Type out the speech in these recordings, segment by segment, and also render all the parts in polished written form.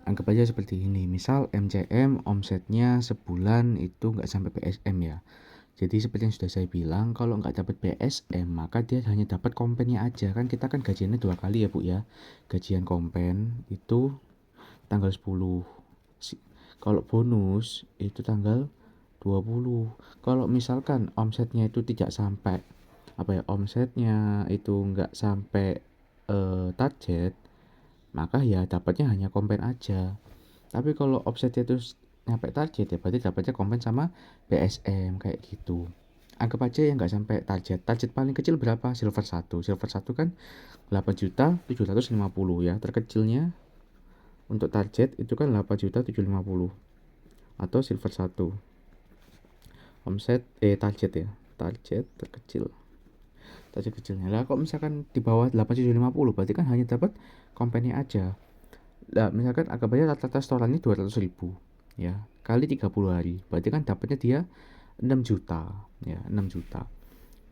Anggap aja seperti ini, misal MCM omsetnya sebulan itu nggak sampai PSM ya. Jadi seperti yang sudah saya bilang, kalau nggak dapat PSM maka dia hanya dapat kompennya aja. Kan kita kan gajiannya 2 kali ya Bu ya. Gajian kompen itu tanggal 10. Kalau bonus itu tanggal 20. Kalau misalkan omsetnya itu tidak sampai omsetnya itu nggak sampai target, maka ya dapatnya hanya kompen aja. Tapi kalau omsetnya itu nyampe target ya berarti dapatnya kompen sama BSM kayak gitu. Anggap aja yang nggak sampai target. Target paling kecil berapa? Silver satu. Silver satu kan 8.750 ya. Terkecilnya untuk target itu kan 8.750 atau silver satu. Omset target ya. Target terkecil. Target kecilnya. Lah kok misalkan di bawah 8.750 berarti kan hanya dapat kompennya aja. Nah, misalkan anggap aja rata-rata setorannya 200.000 ya, kali 30 hari. Berarti kan dapatnya dia 6 juta ya, 6 juta.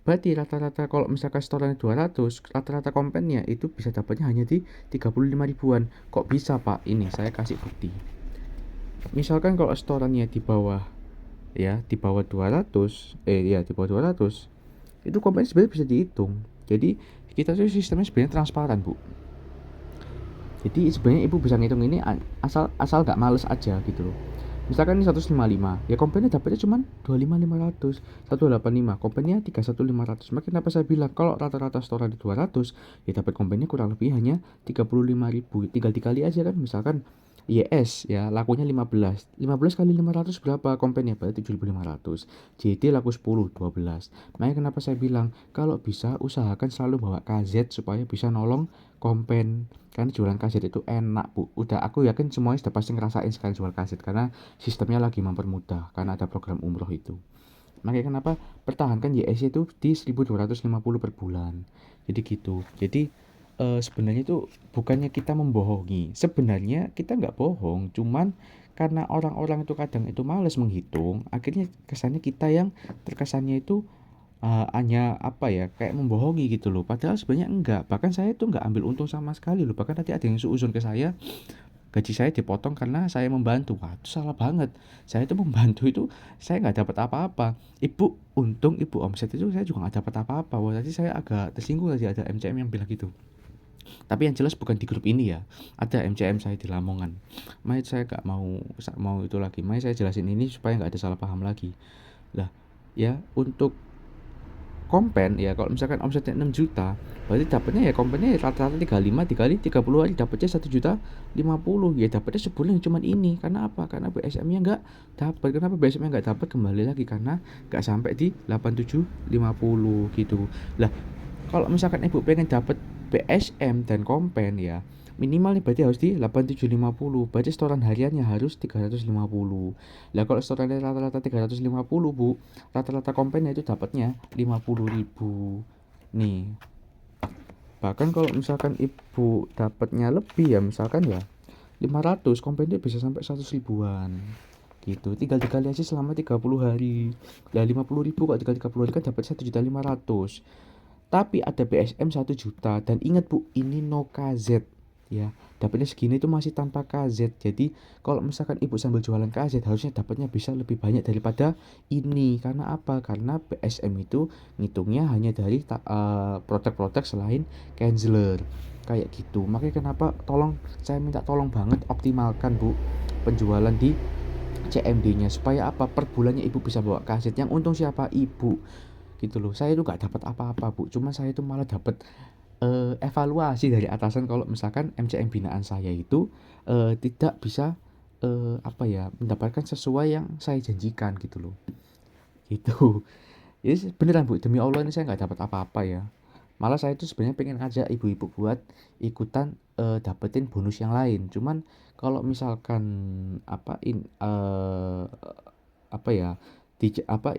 Berarti rata-rata kalau misalkan setorannya 200, rata-rata kompennya itu bisa dapatnya hanya di 35 ribuan. Kok bisa, Pak? Ini saya kasih bukti. Misalkan kalau setorannya di bawah ya, di bawah 200, di bawah 200, itu kompen sebenarnya bisa dihitung. Jadi kita tuh sistemnya sebenarnya transparan, Bu. Jadi sebenarnya ibu bisa ngitung ini asal nggak males aja gitu loh. Misalkan ini 155, ya kompennya dapatnya cuma 25.500, 185, kompennya 31.500. Makin apa saya bilang kalau rata-rata setoran di 200, ya dapat kompennya kurang lebih hanya 35.000. Tinggal dikali aja kan, misalkan YS ya lakunya 15 kali 500 berapa kompennya? Berarti 7.500. JT laku 10, 12. Makanya kenapa saya bilang kalau bisa usahakan selalu bawa KZ supaya bisa nolong kompen. Karena jualan kaset itu enak Bu. Udah aku yakin semuanya sudah pasti ngerasain sekali jual kaset karena sistemnya lagi mempermudah karena ada program umroh itu. Makanya kenapa pertahankan YS itu di 1.250 per bulan. Jadi gitu. Jadi sebenarnya itu bukannya kita membohongi. Sebenarnya kita nggak bohong, cuman karena orang-orang itu kadang itu males menghitung, akhirnya kesannya kita yang terkesannya itu hanya kayak membohongi gitu loh. Padahal sebenarnya enggak. Bahkan saya tuh enggak ambil untung sama sekali loh. Bahkan nanti ada yang suuzon ke saya, gaji saya dipotong karena saya membantu. Wah, itu salah banget. Saya itu membantu itu saya nggak dapat apa-apa. Ibu untung, ibu omset itu saya juga nggak dapat apa-apa. Wah, tadi saya agak tersinggung tadi ada MCM yang bilang gitu. Tapi yang jelas bukan di grup ini ya. Ada MCM saya di Lamongan. Makanya saya nggak mau itu lagi. Makanya saya jelasin ini supaya nggak ada salah paham lagi. Lah, ya untuk kompen ya kalau misalkan omsetnya 6 juta berarti dapatnya ya kompennya ya rata-rata 35 dikali 30 hari dapatnya 1.050.000 ya dapatnya sebulan cuman ini karena apa? Karena BSM nya nggak dapat. Kenapa BSM nya nggak dapat? Kembali lagi karena nggak sampai di 8750 gitu lah. Kalau misalkan ibu pengen dapat BSM dan kompen ya minimal nih berarti harus di 8750, berarti setoran hariannya harus 350. Lah kalau setorannya rata-rata 350 Bu, rata-rata kompennya itu dapatnya 50.000 nih. Bahkan kalau misalkan ibu dapatnya lebih ya misalkan ya 500, kompennya bisa sampai 100 ribuan gitu. Tinggal dikali aja selama 30 hari. Lah 50.000 kok dikali 30 hari kan dapat 1.500.000. Tapi ada BSM 1 juta dan ingat Bu, ini no KZ ya. Dapatnya segini itu masih tanpa KZ. Jadi kalau misalkan ibu sambil jualan KZ harusnya dapatnya bisa lebih banyak daripada ini. Karena apa? Karena BSM itu ngitungnya hanya dari produk-produk selain canceler kayak gitu. Makanya kenapa saya minta tolong banget optimalkan Bu penjualan di CMD-nya supaya apa? Per bulannya ibu bisa bawa KZ. Yang untung siapa? Ibu gitu loh. Saya itu nggak dapat apa-apa Bu, cuma saya itu malah dapat evaluasi dari atasan kalau misalkan MCM binaan saya itu tidak bisa mendapatkan sesuai yang saya janjikan gitu loh. Gitu. Jadi beneran Bu, demi Allah ini saya nggak dapat apa-apa ya. Malah saya itu sebenarnya pengen ngajak ibu-ibu buat ikutan dapetin bonus yang lain. Cuman kalau misalkan apa in eh, apa ya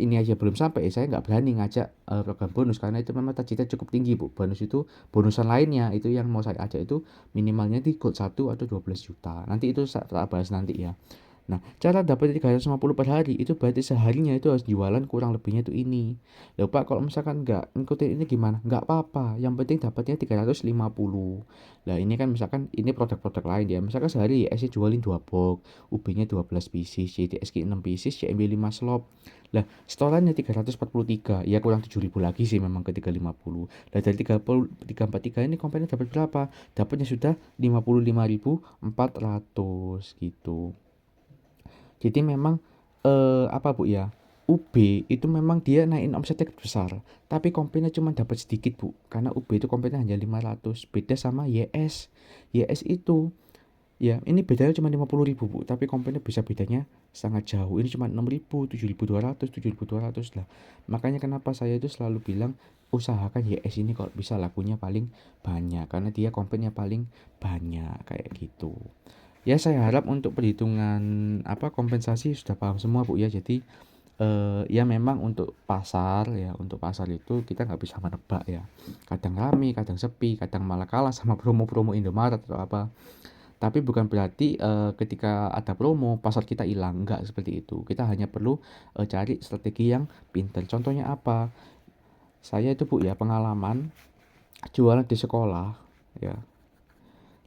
ini aja belum sampai saya nggak berani ngajak program bonus karena itu memang targetnya cukup tinggi Bu. Bonus itu bonusan lainnya itu yang mau saya ajak itu minimalnya di gold 1 atau 12 juta. Nanti itu saya bahas nanti ya. Nah, cara dapat 350 per hari itu berarti seharinya itu harus jualan kurang lebihnya itu ini. Loh Pak, kalau misalkan nggak ngikutin ini gimana? Nggak apa-apa, yang penting dapatnya 350. Lah ini kan misalkan ini produk-produk lain ya. Misalkan sehari ya SC jualin 2 box, UB-nya 12 pieces, JTSK 6 pieces, CMB 5 slop. Lah, setorannya 343, ya kurang 7.000 lagi sih memang ke 350. Lah dari 343 ini komplainnya dapat berapa? Dapatnya sudah 55.400 gitu. Jadi memang apa Bu ya, UB itu memang dia naikin omsetnya besar, tapi komplainnya cuma dapat sedikit Bu, karena UB itu komplainnya hanya 500, beda sama YS. YS itu ya ini bedanya cuma 50.000 Bu, tapi komplainnya bisa bedanya sangat jauh. Ini cuma 6.000, 7.200, 7.200 lah. Makanya kenapa saya itu selalu bilang usahakan YS ini kalau bisa lakunya paling banyak, karena dia komplainnya paling banyak kayak gitu. Ya saya harap untuk perhitungan apa kompensasi sudah paham semua Bu ya. Jadi ya memang untuk pasar ya, untuk pasar itu kita nggak bisa menebak ya. Kadang rame, kadang sepi, kadang malah kalah sama promo-promo Indomaret atau apa. Tapi bukan berarti ketika ada promo pasar kita hilang, nggak seperti itu. Kita hanya perlu cari strategi yang pintar. Contohnya apa? Saya itu Bu ya pengalaman jualan di sekolah ya.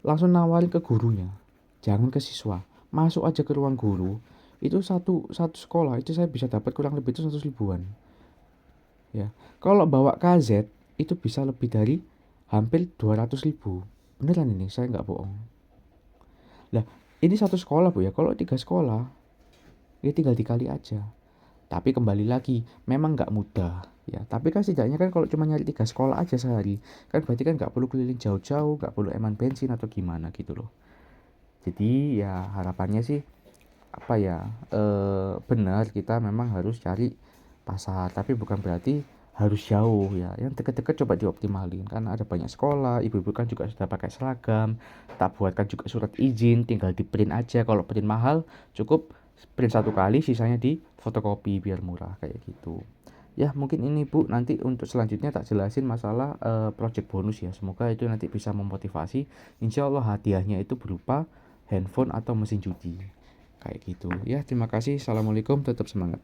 Langsung nawarin ke gurunya, jangan ke siswa, masuk aja ke ruang guru. Itu satu satu sekolah itu saya bisa dapat kurang lebih itu 100 ribuan ya. Kalau bawa KZ itu bisa lebih dari hampir 200 ribu, beneran ini saya nggak bohong. Lah ini satu sekolah Bu ya, kalau 3 sekolah ya tinggal dikali aja. Tapi kembali lagi memang nggak mudah ya, tapi kan setidaknya kan kalau cuma nyari 3 sekolah aja sehari kan berarti kan nggak perlu keliling jauh-jauh, nggak perlu eman bensin atau gimana gitu loh. Jadi ya harapannya sih apa ya, benar kita memang harus cari pasar, tapi bukan berarti harus jauh ya. Yang deket-deket coba dioptimalin, karena ada banyak sekolah, ibu-ibu kan juga sudah pakai seragam, tak buatkan juga surat izin, tinggal di print aja. Kalau print mahal, cukup print 1 kali, sisanya di fotokopi biar murah kayak gitu. Ya mungkin ini Bu, nanti untuk selanjutnya tak jelasin masalah project bonus ya. Semoga itu nanti bisa memotivasi. Insya Allah hadiahnya itu berupa handphone atau mesin cuci kayak gitu ya. Terima kasih. Assalamualaikum, tetap semangat.